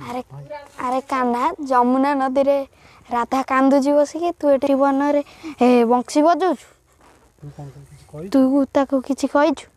अरे अरे कान्हा जमुना नदी रे राधा कांदुजी बसिके तू एटी वन रे बंशी बजाऊ तू ताको किछि कहू